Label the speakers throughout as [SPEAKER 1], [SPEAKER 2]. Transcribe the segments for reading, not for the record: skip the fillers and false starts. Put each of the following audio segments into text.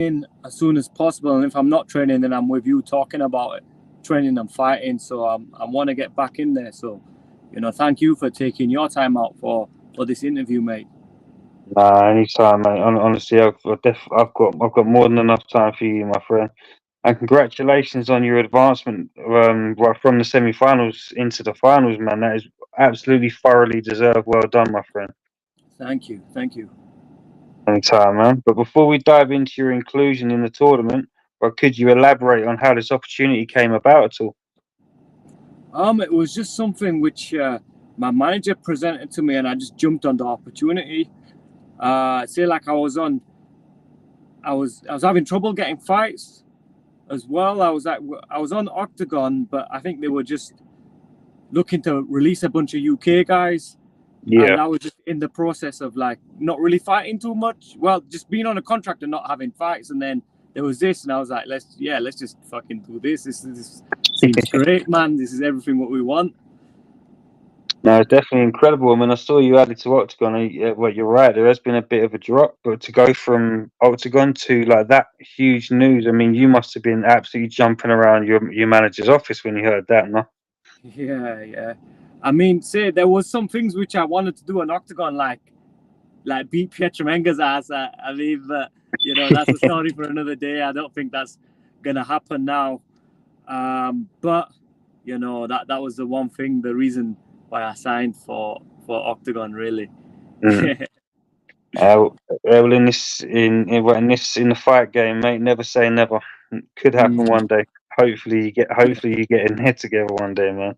[SPEAKER 1] in as soon as possible, and if I'm not training, then I'm with you talking about it, training and fighting. So I want to get back in there. So, thank you for taking your time out for this interview, mate.
[SPEAKER 2] Nah, anytime, mate. Honestly, I've got more than enough time for you, my friend. And congratulations on your advancement right from the semi-finals into the finals, man. That is absolutely thoroughly deserved. Well done, my friend.
[SPEAKER 1] Thank you.
[SPEAKER 2] Anytime, man. But before we dive into your inclusion in the tournament, could you elaborate on how this opportunity came about at all?
[SPEAKER 1] It was just something which my manager presented to me, and I just jumped on the opportunity. Say like I was having trouble getting fights as well. I was on Octagon, but I think they were just looking to release a bunch of UK guys.
[SPEAKER 2] Yeah.
[SPEAKER 1] And I was just in the process of like not really fighting too much. Well, just being on a contract and not having fights. And then there was this, and I was like, let's just fucking do this. This seems great, man. This is everything what we want.
[SPEAKER 2] No, it's definitely incredible. I mean, I saw you added to Octagon. Well, you're right. There has been a bit of a drop, but to go from Octagon to like that huge news, I mean, you must have been absolutely jumping around your manager's office when you heard that, no?
[SPEAKER 1] Yeah. I mean, say there was some things which I wanted to do on Octagon, like beat Pietramenga's ass. I mean, but that's a story for another day. I don't think that's gonna happen now. But that was the one thing, the reason why I signed for Octagon, really.
[SPEAKER 2] Well, in the fight game, mate, never say never. Could happen one day. Hopefully you get in there together one day, man.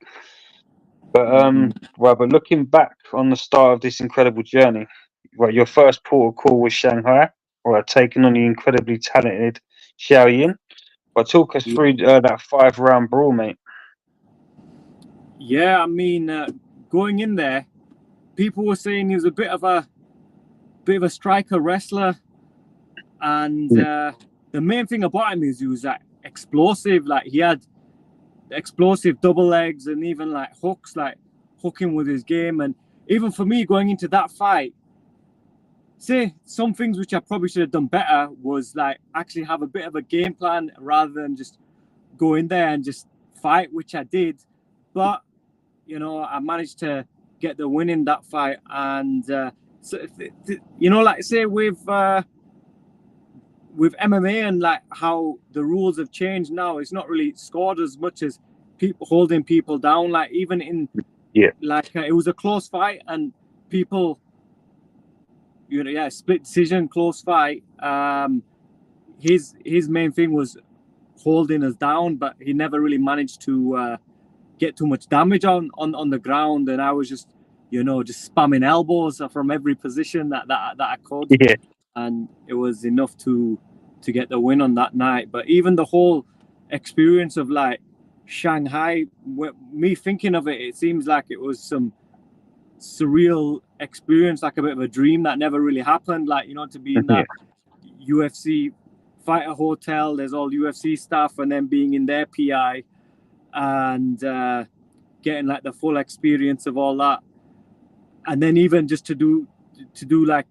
[SPEAKER 2] But but looking back on the start of this incredible journey, your first port of call was Shanghai, taking on the incredibly talented Xiao Yin. Talk us through that 5-round brawl, mate.
[SPEAKER 1] Yeah, I mean, going in there, people were saying he was a bit of a striker wrestler, and the main thing about him is he was like explosive. Like he had explosive double legs and even like hooks, like hooking with his game. And even for me going into that fight, say some things which I probably should have done better was like actually have a bit of a game plan rather than just go in there and just fight, which I did. But I managed to get the win in that fight. And like say with MMA and like how the rules have changed now, it's not really scored as much as people holding people down. Like even in it was a close fight and people split decision, close fight. His main thing was holding us down, but he never really managed to get too much damage on the ground. And I was just just spamming elbows from every position that I could.
[SPEAKER 2] Yeah.
[SPEAKER 1] And it was enough to get the win on that night. But even the whole experience of like Shanghai, me thinking of it, it seems like it was some surreal experience, like a bit of a dream that never really happened. Like to be in that UFC fighter hotel, there's all UFC stuff, and then being in their PI and getting like the full experience of all that, and then even just to do like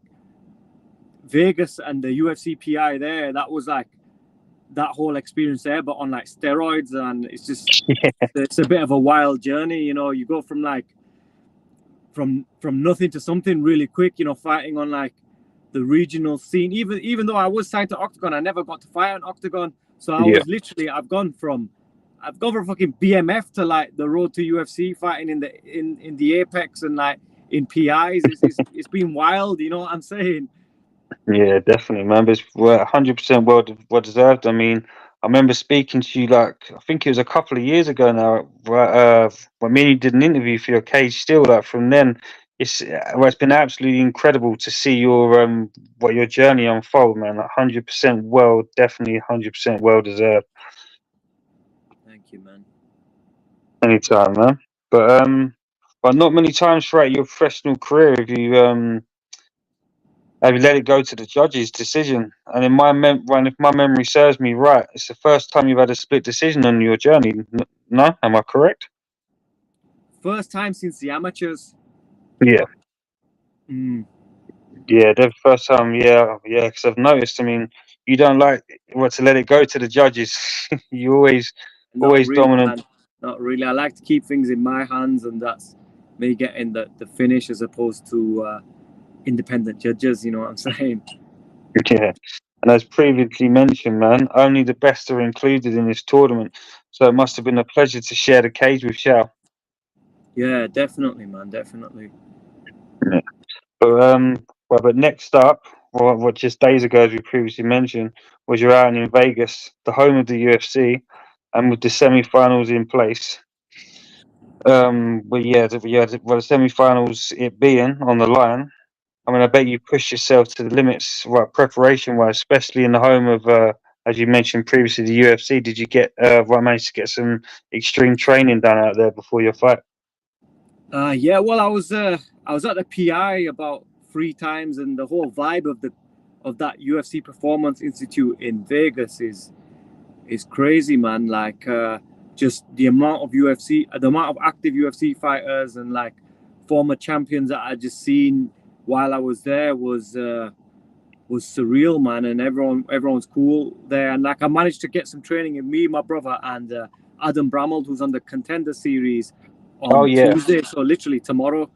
[SPEAKER 1] Vegas and the UFC PI there, that was like that whole experience there, but on like steroids. And it's just it's a bit of a wild journey. You go from like from nothing to something really quick, fighting on like the regional scene. Even though I was signed to Octagon, I never got to fight on Octagon. So I was literally I've gone from fucking BMF to like the road to UFC, fighting in the Apex and like in PIs. It's been wild, you know what I'm saying?
[SPEAKER 2] Yeah, definitely, man. But it's 100% well deserved. I mean, I remember speaking to you like I think it was a couple of years ago now. When me and you did an interview for your Cage Steel. Like from then, it's been absolutely incredible to see your your journey unfold, man. Like 100% definitely 100% well deserved.
[SPEAKER 1] Thank you, man.
[SPEAKER 2] Anytime, man. But not many times throughout your professional career have you let it go to the judge's decision. And in if my memory serves me right, it's the first time you've had a split decision on your journey. No, am I correct?
[SPEAKER 1] First time since the amateurs.
[SPEAKER 2] Yeah. Yeah, the first time. Yeah. Because I've noticed. I mean, you don't like to let it go to the judges. You always
[SPEAKER 1] Not
[SPEAKER 2] always
[SPEAKER 1] really,
[SPEAKER 2] dominant.
[SPEAKER 1] man. Not really. I like to keep things in my hands, and that's me getting the finish as opposed to independent judges. You know what I'm saying?
[SPEAKER 2] Yeah. And as previously mentioned, man, only the best are included in this tournament. So it must have been a pleasure to share the cage with Shao.
[SPEAKER 1] Yeah, definitely, man. Definitely.
[SPEAKER 2] Yeah. But next up, what just days ago, as we previously mentioned, was your outing in Vegas, the home of the UFC, and with the semi-finals in place. The semi-finals it being on the line. I mean, I bet you pushed yourself to the limits, right, preparation-wise, especially in the home of, as you mentioned previously, the UFC. Did you manage to get some extreme training done out there before your fight?
[SPEAKER 1] Yeah. Well, I was at the PI about 3 times, and the whole vibe of that UFC Performance Institute in Vegas is crazy, man. Like just the amount of active UFC fighters and like former champions that I just seen while I was there was surreal, man. And everyone's cool there. And like I managed to get some training in me, my brother, and Adam Bramald, who's on the Contender Series
[SPEAKER 2] Oh
[SPEAKER 1] on
[SPEAKER 2] yeah,
[SPEAKER 1] Tuesday. So literally tomorrow.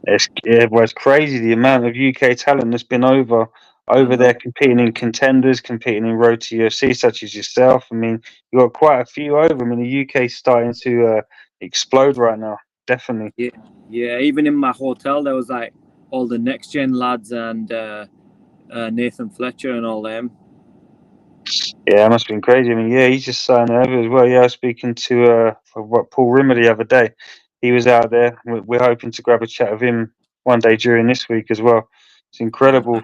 [SPEAKER 2] it's crazy the amount of UK talent that's been over
[SPEAKER 1] I
[SPEAKER 2] there
[SPEAKER 1] know.
[SPEAKER 2] competing in contenders, competing in Road to UFC, such as yourself. I mean, you got quite a few over. I mean, the UK starting to explode right now. Definitely.
[SPEAKER 1] Yeah, yeah. Even in my hotel, there was like all the next gen lads and Nathan Fletcher and all them.
[SPEAKER 2] Yeah, it must have been crazy. I mean, yeah, he's just signed over as well. Yeah, I was speaking to Paul Rimmer the other day. He was out there. We're hoping to grab a chat with him one day during this week as well. It's incredible.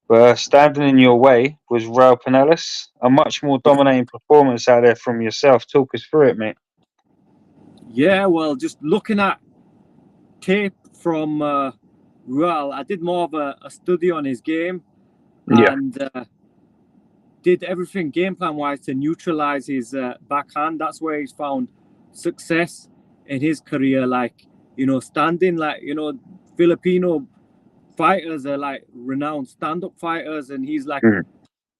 [SPEAKER 2] But standing in your way was Raul Pinellas. A much more dominating performance out there from yourself. Talk us through it, mate.
[SPEAKER 1] Yeah, well, just looking at tape from Ruel, I did more of a study on his game
[SPEAKER 2] Yeah.
[SPEAKER 1] and did everything game plan wise to neutralize his backhand. That's where he's found success in his career. Like, standing, like, Filipino fighters are like renowned stand-up fighters, and he's like,
[SPEAKER 2] Mm.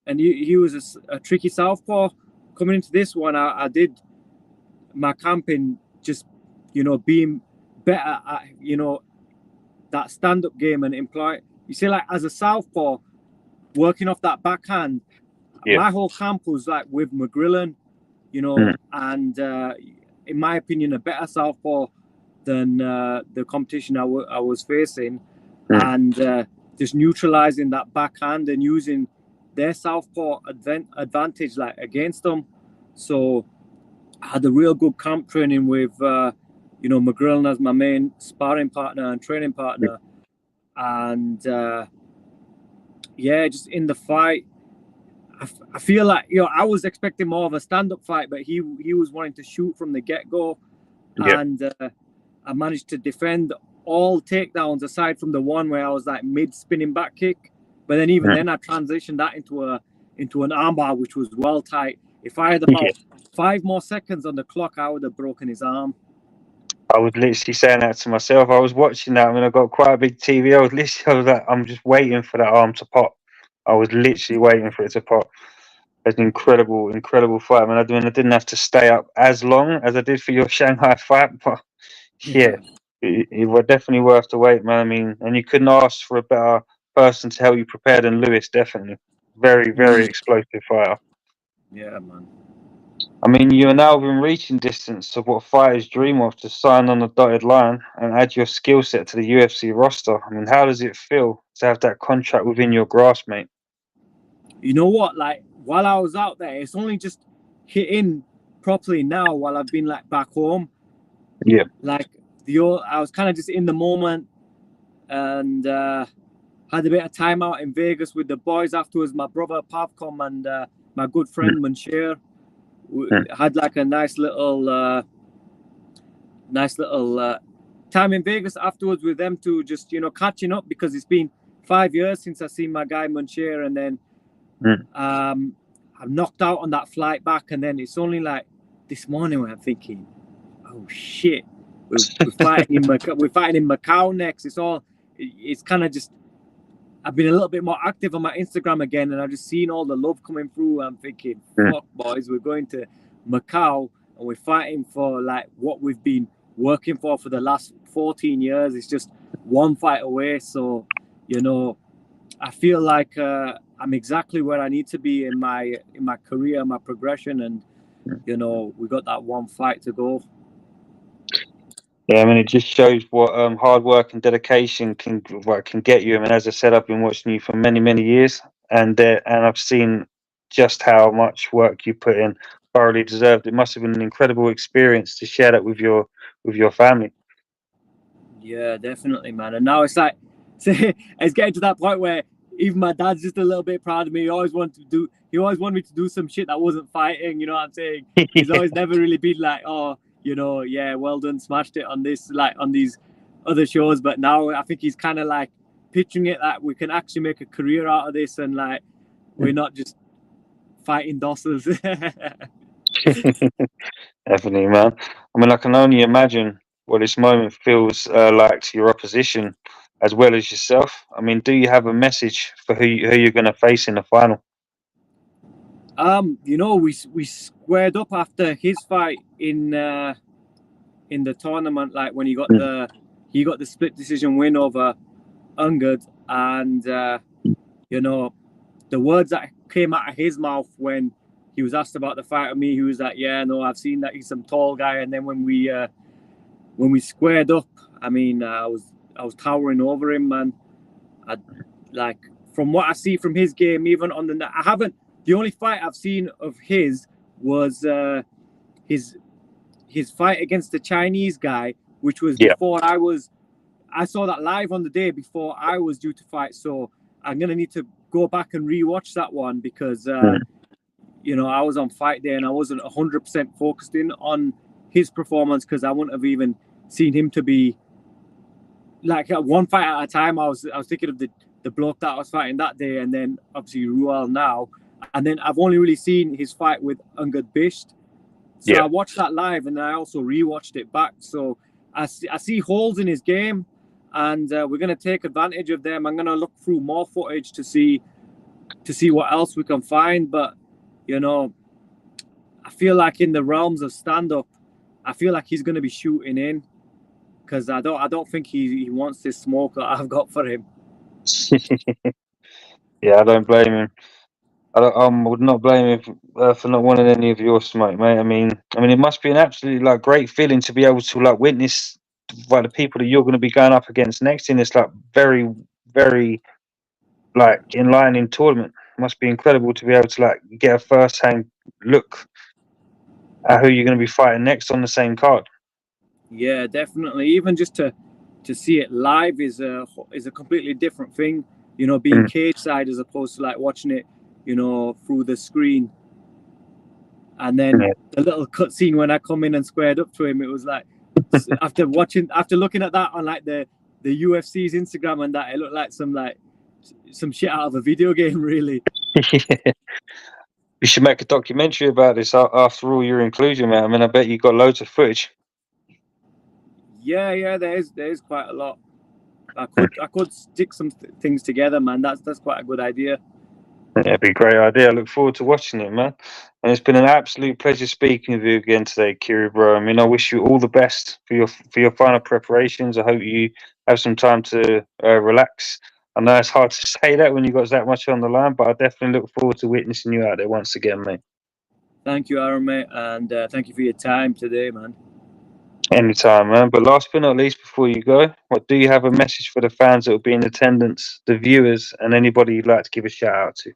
[SPEAKER 1] and he was a tricky southpaw. Coming into this one, I did my camping just, being better at, that stand-up game and employ. You see, like as a southpaw, working off that backhand,
[SPEAKER 2] Yeah.
[SPEAKER 1] my whole camp was like with McGrillen, and in my opinion, a better southpaw than the competition I was facing, and just neutralizing that backhand and using their southpaw advantage like against them. So I had a real good camp training with McGrillen as my main sparring partner and training partner, and just in the fight, I feel like I was expecting more of a stand-up fight, but he was wanting to shoot from the get-go,
[SPEAKER 2] Yeah.
[SPEAKER 1] and I managed to defend all takedowns aside from the one where I was like mid-spinning back kick. But then even then, I transitioned that into an armbar, which was well tight. If I had about 5 more seconds on the clock, I would have broken his arm.
[SPEAKER 2] I was literally saying that to myself. I was watching that. I mean, I got quite a big TV. I was like, I'm just waiting for that arm to pop. I was literally waiting for it to pop. It's an incredible, incredible fight. I mean, I didn't have to stay up as long as I did for your Shanghai fight, but yeah, it was definitely worth the wait, man. I mean, and you couldn't ask for a better person to help you prepare than Lewis. Definitely, very, very explosive fighter.
[SPEAKER 1] Yeah, man.
[SPEAKER 2] I mean, you are now within reaching distance of what fighters dream of, to sign on the dotted line and add your skill set to the UFC roster. I mean, how does it feel to have that contract within your grasp, mate?
[SPEAKER 1] You know what? Like while I was out there, it's only just hitting properly now while I've been like back home.
[SPEAKER 2] Yeah.
[SPEAKER 1] Like I was kind of just in the moment, and had a bit of time out in Vegas with the boys afterwards. My brother Pavcom and my good friend Munshir had like a nice little time in Vegas afterwards with them to just catching up, because it's been 5 years since I seen my guy Munshir, and then I'm knocked out on that flight back, and then it's only like this morning when I'm thinking, oh shit, we're fighting in Macau next. It's kind of just I've been a little bit more active on my Instagram again, and I've just seen all the love coming through. I'm thinking, fuck, boys, we're going to Macau and we're fighting for like what we've been working for the last 14 years. It's just one fight away. So, you know, I feel like I'm exactly where I need to be in my career, my progression, and you know, we got that one fight to go.
[SPEAKER 2] Yeah, I mean, it just shows what hard work and dedication can get you. I mean, as I said, I've been watching you for many, many years, and I've seen just how much work you put in. Thoroughly deserved. It must have been an incredible experience to share that with your family.
[SPEAKER 1] Yeah, definitely, man. And now it's like, it's getting to that point where even my dad's just a little bit proud of me. He always wanted me to do some shit that wasn't fighting. You know what I'm saying? He's always never really been like, oh, you know, yeah, well done, smashed it on this, like on these other shows. But now I think he's kind of like picturing it that we can actually make a career out of this, and like we're not just fighting dosses.
[SPEAKER 2] Definitely, man. I mean, I can only imagine what this moment feels like to your opposition as well as yourself. I mean, do you have a message for who you're going to face in the final?
[SPEAKER 1] You know, we squared up after his fight in the tournament, like when he got the split decision win over Ungard, and you know, the words that came out of his mouth when he was asked about the fight with me, he was like, "Yeah, no, I've seen that he's some tall guy." And then when we squared up, I mean, I was towering over him, man. Like from what I see from his game, even on the only fight I've seen of his was his fight against the Chinese guy, which was before I saw that live on the day before I was due to fight. So I'm gonna need to go back and rewatch that one because you know, I was on fight day and I wasn't 100% focused in on his performance because I wouldn't have even seen him to be like one fight at a time. I was thinking of the bloke that I was fighting that day, and then obviously Ruel now, and then I've only really seen his fight with Ungard Bisht. So I watched that live and I also rewatched it back. So I see holes in his game, and we're going to take advantage of them. I'm going to look through more footage to see what else we can find. But you know, I feel like in the realms of stand-up, I feel like he's going to be shooting in because I don't think he wants this smoke that I've got for him.
[SPEAKER 2] Yeah, I don't blame him. I would not blame him for not wanting any of your smoke, mate. I mean, it must be an absolutely like great feeling to be able to like witness like the people that you're going to be going up against next in this like very, very like in line in tournament. It must be incredible to be able to like get a first-hand look at who you're going to be fighting next on the same card.
[SPEAKER 1] Yeah, definitely. Even just to see it live is a completely different thing. You know, being cage side as opposed to like watching it, you know, through the screen. And then the little cutscene when I come in and squared up to him, it was like after looking at that on like the UFC's Instagram and that, it looked like some shit out of a video game, really.
[SPEAKER 2] You should make a documentary about this after all your inclusion, man. I mean, I bet you got loads of footage.
[SPEAKER 1] Yeah, there is quite a lot. I could stick some things together, man. That's quite a good idea.
[SPEAKER 2] Yeah, it'd be a great idea. I look forward to watching it, man. And it's been an absolute pleasure speaking with you again today, Kiru, bro. I mean, I wish you all the best for your final preparations. I hope you have some time to relax. I know it's hard to say that when you've got that much on the line, but I definitely look forward to witnessing you out there once again, mate.
[SPEAKER 1] Thank you, Aaron, mate, and thank you for your time today, man.
[SPEAKER 2] Anytime, man. But last but not least, before you go, what do you have a message for the fans that will be in attendance, the viewers, and anybody you'd like to give a shout out to?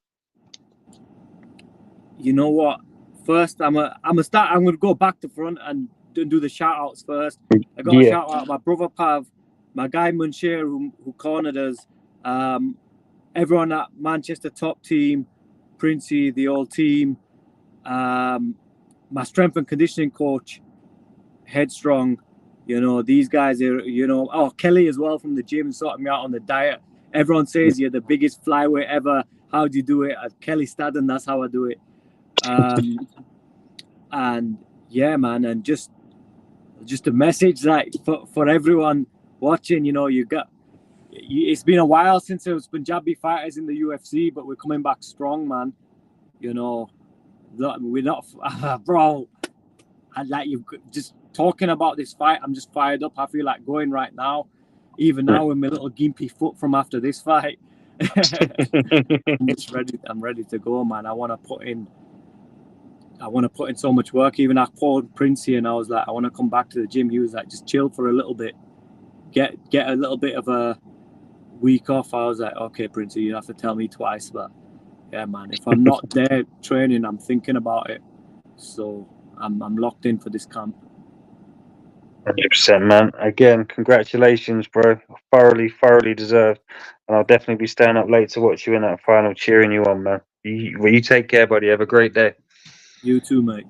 [SPEAKER 1] You know what? First, I'm gonna go back to front and do the shout outs first. I got a shout out my brother Pav, my guy Munshir who cornered us, everyone at Manchester top team, Princey, the old team, my strength and conditioning coach, Headstrong. You know, these guys are, you know, Kelly as well from the gym sorting me out on the diet. Everyone says you're the biggest flyweight ever. How do you do it? Kelly Stadden, that's how I do it. And yeah, man, and just a message like for everyone watching, you know, you got it's been a while since there was Punjabi fighters in the UFC, but we're coming back strong, man. You know, we're not, bro. And like you just talking about this fight, I'm just fired up. I feel like going right now, even now with my little gimpy foot from after this fight. I'm just ready. I'm ready to go, man. I want to put in so much work. Even I called Princey and I was like, I want to come back to the gym. He was like, just chill for a little bit, get a little bit of a week off. I was like, okay, Princey, you have to tell me twice, but yeah, man, if I'm not there training, I'm thinking about it. So I'm locked in for this camp.
[SPEAKER 2] 100%, man. Again, congratulations, bro. Thoroughly deserved. And I'll definitely be staying up late to watch you in that final, cheering you on, man. You take care, buddy. Have a great day.
[SPEAKER 1] You too, mate.